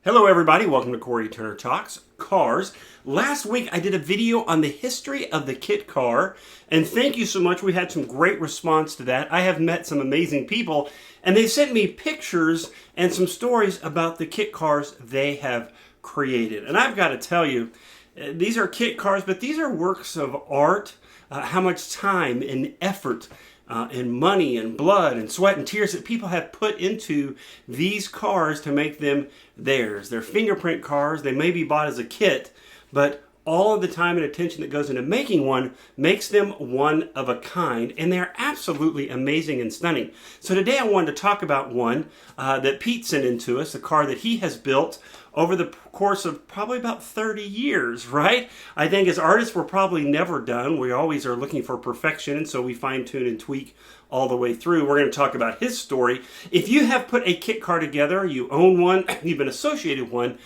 Hello everybody, welcome to Cory Turner Talks Cars. Last week I did a video on the history of the kit car, and thank you so much. We had some great response to that. I have met some amazing people, and they sent me pictures and some stories about the kit cars they have created. And I've got to tell you, these are kit cars, but these are works of art. How much time and effort and money and blood and sweat and tears that people have put into these cars to make them theirs. They're fingerprint cars. They may be bought as a kit, but all of the time and attention that goes into making one makes them one of a kind, and they're absolutely amazing and stunning. So today I wanted to talk about one that Pete sent in to us, a car that he has built over the course of probably about 30 years, right? I think as artists, we're probably never done. We always are looking for perfection, and so we fine-tune and tweak all the way through. We're going to talk about his story. If you have put a kit car together, you own one, you've been associated with one,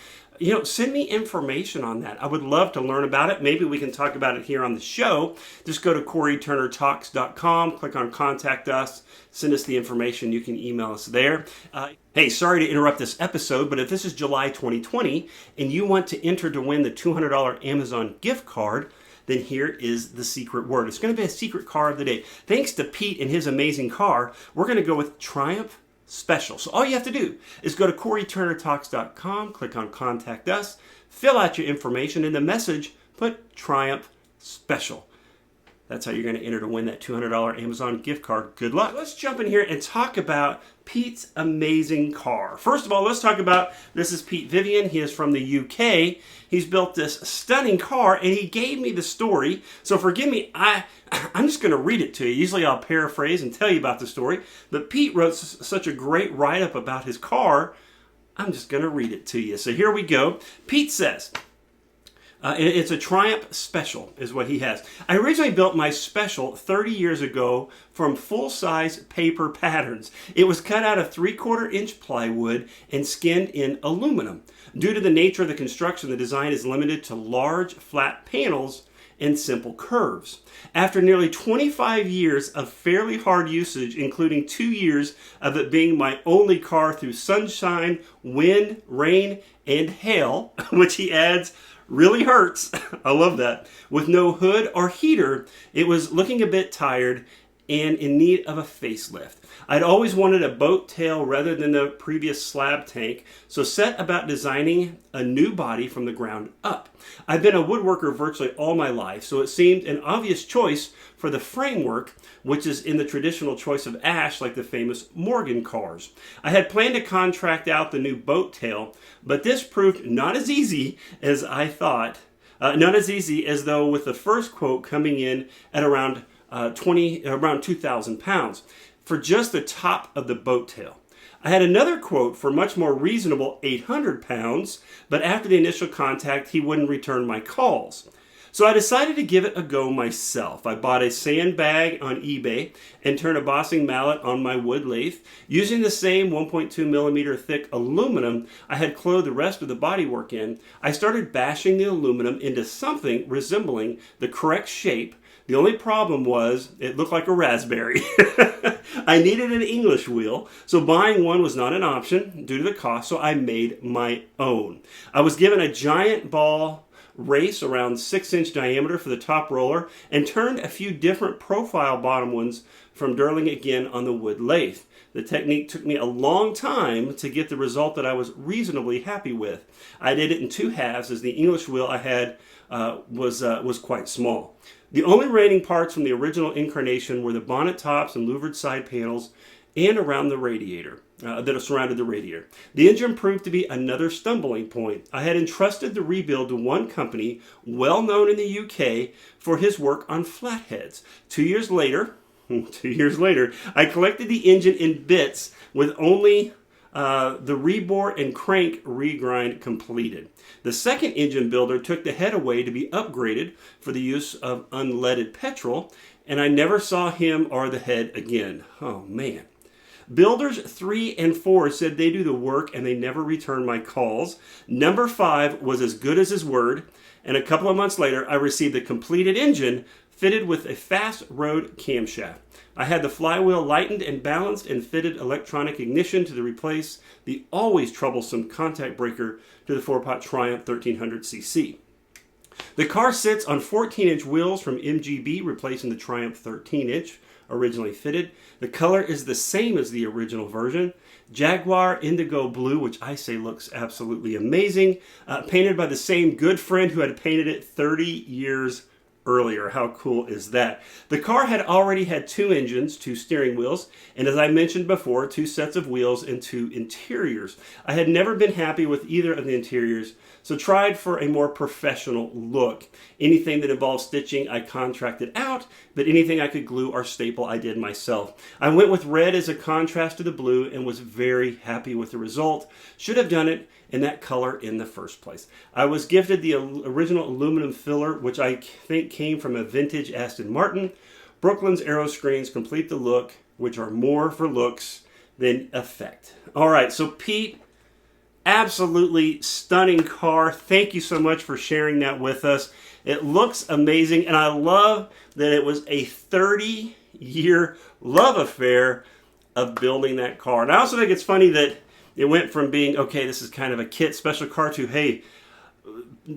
send me information on that. I would love to learn about it. Maybe we can talk about it here on the show. Just go to CoryTurnerTalks.com, click on Contact Us, send us the information. You can email us there. Hey, sorry to interrupt this episode, but if this is July 2020 and you want to enter to win the $200 Amazon gift card, then here is the secret word. It's going to be a secret car of the day. Thanks to Pete and his amazing car, we're going to go with Triumph Special. So all you have to do is go to CoryTurnerTalks.com, click on Contact Us, fill out your information, in the message, put Triumph Special. That's how you're going to enter to win that $200 Amazon gift card. Good luck. Let's jump in here and talk about Pete's amazing car. First of all, let's talk about, this is Pete Vivian. He is from the UK. He's built this stunning car, and he gave me the story. So forgive me, I'm just going to read it to you. Usually I'll paraphrase and tell you about the story, but Pete wrote such a great write-up about his car, I'm just going to read it to you. So here we go. Pete says, it's a Triumph Special is what he has. I originally built my Special 30 years ago from full-size paper patterns. It was cut out of 3/4-inch plywood and skinned in aluminum. Due to the nature of the construction, the design is limited to large, flat panels and simple curves. After nearly 25 years of fairly hard usage, including 2 years of it being my only car through sunshine, wind, rain, and hail, which he adds, really hurts. I love that. With no hood or heater, it was looking a bit tired and in need of a facelift. I'd always wanted a boat tail rather than the previous slab tank, so set about designing a new body from the ground up. I've been a woodworker virtually all my life, so it seemed an obvious choice for the framework, which is in the traditional choice of ash like the famous Morgan cars. I had planned to contract out the new boat tail, but this proved not as easy as I thought. Not as easy as though with the first quote coming in at around 2,000 pounds for just the top of the boat tail. I had another quote for much more reasonable 800 pounds, but after the initial contact, he wouldn't return my calls. So I decided to give it a go myself. I bought a sandbag on eBay and turned a bossing mallet on my wood lathe. Using the same 1.2 millimeter thick aluminum I had clothed the rest of the bodywork in, I started bashing the aluminum into something resembling the correct shape. The only problem was it looked like a raspberry. I needed an English wheel, so buying one was not an option due to the cost, so I made my own. I was given a giant ball race around 6-inch diameter for the top roller and turned a few different profile bottom ones from Durling again on the wood lathe. The technique took me a long time to get the result that I was reasonably happy with. I did it in 2 halves as the English wheel I had was quite small. The only remaining parts from the original incarnation were the bonnet tops and louvered side panels and around the radiator that surrounded the radiator. The engine proved to be another stumbling point. I had entrusted the rebuild to one company well known in the UK for his work on flatheads. 2 years later, I collected the engine in bits with only the rebore and crank regrind completed. The second engine builder took the head away to be upgraded for the use of unleaded petrol, and I never saw him or the head again. Oh man. Builders 3 and 4 said they do the work and they never returned my calls. Number 5 was as good as his word, and a couple of months later I received the completed engine fitted with a fast road camshaft. I had the flywheel lightened and balanced and fitted electronic ignition to replace the always troublesome contact breaker to the 4-pot Triumph 1300cc. The car sits on 14-inch wheels from MGB, replacing the Triumph 13-inch originally fitted. The color is the same as the original version. Jaguar Indigo Blue, which I say looks absolutely amazing. Painted by the same good friend who had painted it 30 years earlier. How cool is that? The car had already had 2 engines, 2 steering wheels, and as I mentioned before, 2 sets of wheels and 2 interiors. I had never been happy with either of the interiors, so tried for a more professional look. Anything that involved stitching I contracted out, but anything I could glue or staple I did myself. I went with red as a contrast to the blue and was very happy with the result. Should have done it in that color in the first place. I was gifted the original aluminum filler, which I think came from a vintage Aston Martin. Brooklyn's Aero screens complete the look, which are more for looks than effect. All right, so Pete, absolutely stunning car. Thank you so much for sharing that with us. It looks amazing, and I love that it was a 30-year love affair of building that car. And I also think it's funny that it went from being, okay, this is kind of a kit special car to, hey,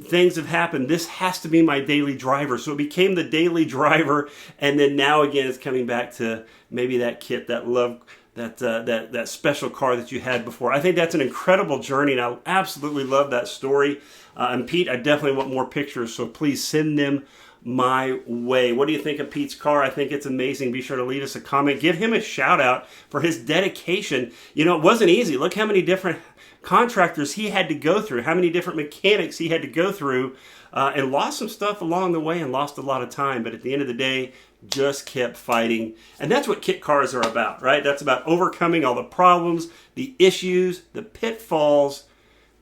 things have happened. This has to be my daily driver. So it became the daily driver, and then now again it's coming back to maybe that kit, that love, that special car that you had before. I think that's an incredible journey, and I absolutely love that story. And Pete, I definitely want more pictures, so please send them my way. What do you think of Pete's car? I think it's amazing. Be sure to leave us a comment. Give him a shout out for his dedication. You know, it wasn't easy. Look how many different contractors he had to go through, how many different mechanics he had to go through, and lost some stuff along the way and lost a lot of time. But at the end of the day, just kept fighting. And that's what kit cars are about, right? That's about overcoming all the problems, the issues, the pitfalls,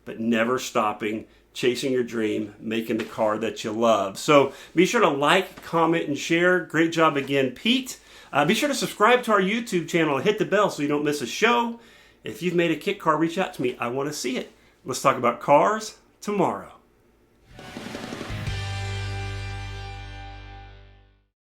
but never stopping, chasing your dream, making the car that you love. So be sure to like, comment, and share. Great job again, Pete. Be sure to subscribe to our YouTube channel and hit the bell so you don't miss a show. If you've made a kit car, reach out to me. I want to see it. Let's talk about cars tomorrow.